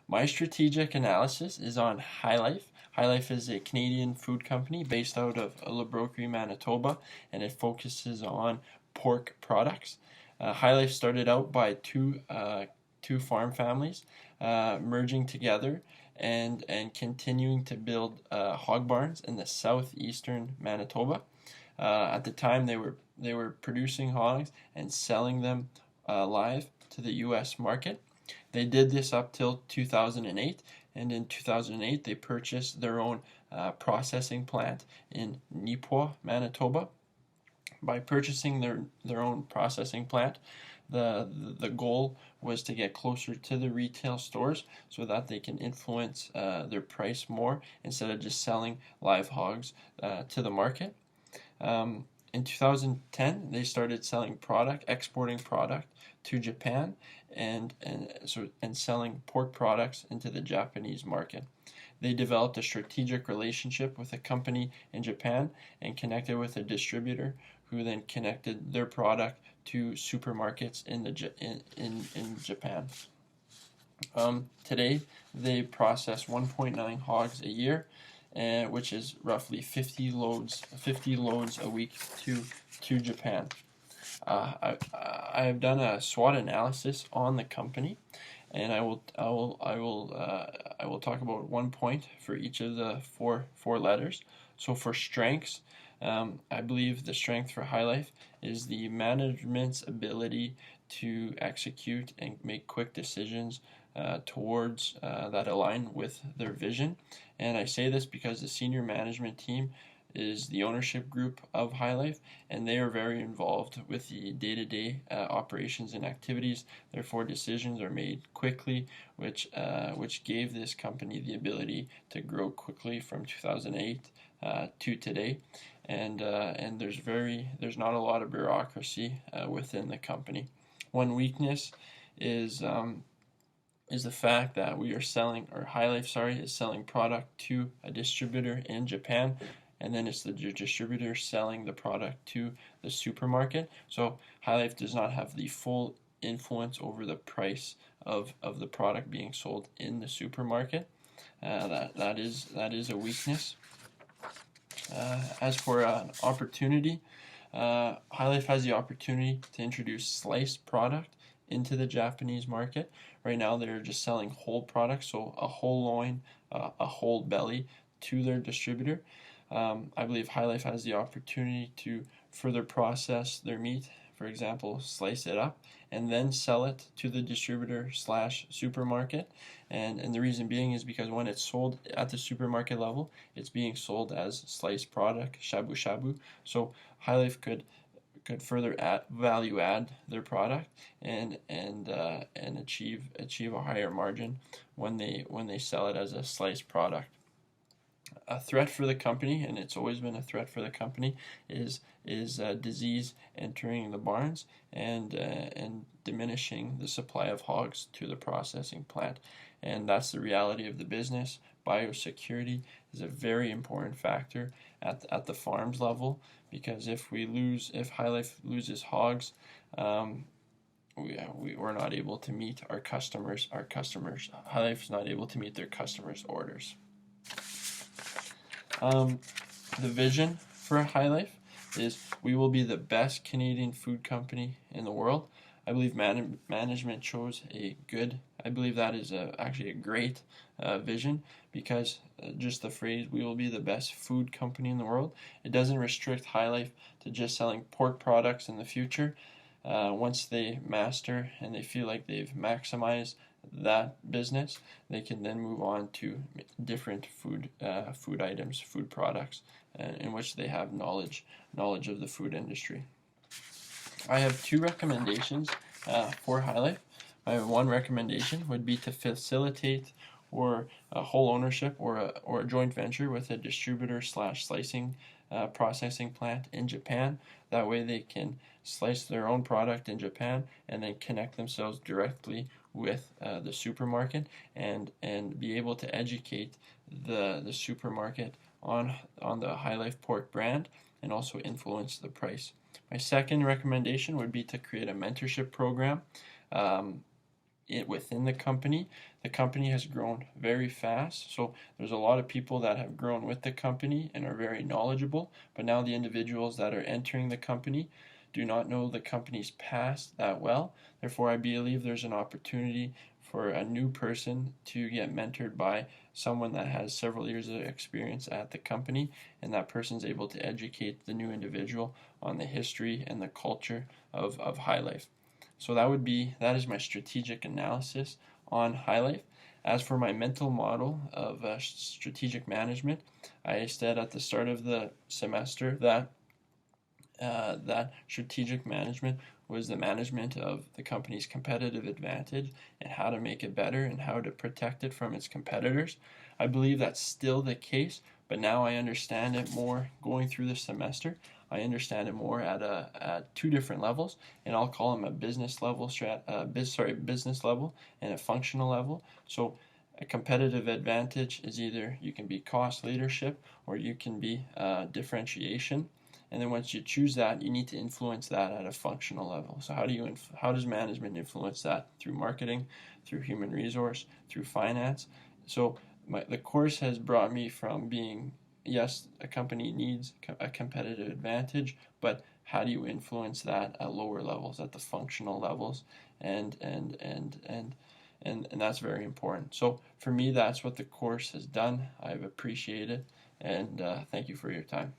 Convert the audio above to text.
My strategic analysis is on High Life. High Life is a Canadian food company based out of Labroquerie, Manitoba, and it focuses on pork products. High Life started out by two farm families merging together and continuing to build hog barns in the southeastern Manitoba. At the time, they were producing hogs and selling them live to the U.S. market. They did this up till 2008, and in 2008 they purchased their own processing plant in Nipois, Manitoba. By purchasing their own processing plant, the goal was to get closer to the retail stores so that they can influence their price more instead of just selling live hogs to the market. In 2010, they started exporting product to Japan, and selling pork products into the Japanese market. They developed a strategic relationship with a company in Japan and connected with a distributor who then connected their product to supermarkets in Japan. Today, they process 1.9 hogs a year, which is roughly 50 loads a week to Japan. I have done a SWOT analysis on the company, and I will talk about 1 point for each of the four letters. So for strengths, I believe the strength for High Life is the management's ability to execute and make quick decisions towards that align with their vision. And I say this because the senior management team is the ownership group of High Life, and they are very involved with the day-to-day operations and activities. Therefore, decisions are made quickly, which gave this company the ability to grow quickly from 2008 to today. And there's not a lot of bureaucracy within the company. One weakness is the fact that High Life is selling product to a distributor in Japan, and then it's the distributor selling the product to the supermarket. So High Life does not have the full influence over the price of the product being sold in the supermarket. That is a weakness. As for an opportunity, High Life has the opportunity to introduce sliced product into the Japanese market. Right now, they're just selling whole products, so a whole loin, a whole belly to their distributor. I believe High Life has the opportunity to further process their meat, for example, slice it up and then sell it to the distributor / supermarket. And the reason being is because when it's sold at the supermarket level, it's being sold as sliced product, shabu shabu. So High Life could further value add their product and achieve a higher margin when they sell it as a sliced product. A threat for the company, and it's always been a threat for the company, is disease entering the barns and diminishing the supply of hogs to the processing plant. And that's the reality of the business. Biosecurity is a very important factor at the farms level, because if High Life loses hogs, we're not able to meet our customers. High Life's not able to meet their customers' orders. The vision for High Life is we will be the best Canadian food company in the world. I believe management chose I believe that is actually a great vision, because just the phrase "we will be the best food company in the world," it doesn't restrict High Life to just selling pork products in the future. Once they master and they feel like they've maximized that business, they can then move on to different food items, food products, in which they have knowledge of the food industry. I have 2 recommendations for High Life. My one recommendation would be to facilitate or a whole ownership or a joint venture with a distributor / slicing processing plant in Japan. That way they can slice their own product in Japan and then connect themselves directly with the supermarket and be able to educate the supermarket on the High Life pork brand and also influence the price. My second recommendation would be to create a mentorship program within the company. The company has grown very fast, so there's a lot of people that have grown with the company and are very knowledgeable, but now the individuals that are entering the company do not know the company's past that well. Therefore, I believe there's an opportunity for a new person to get mentored by someone that has several years of experience at the company, and that person's able to educate the new individual on the history and the culture of High Life. So that is my strategic analysis on High Life. As for my mental model of strategic management, I said at the start of the semester that strategic management was the management of the company's competitive advantage and how to make it better and how to protect it from its competitors. I believe that's still the case, but now I understand it more going through the semester. I understand it more at two different levels, and I'll call them a business level, business level and a functional level. So a competitive advantage is either you can be cost leadership or you can be differentiation. And then once you choose that, you need to influence that at a functional level. So how does management influence that? Through marketing, through human resource, through finance. So the course has brought me from being, yes, a company needs a competitive advantage, but how do you influence that at lower levels, at the functional levels, and that's very important. So for me, that's what the course has done. I've appreciated, and thank you for your time.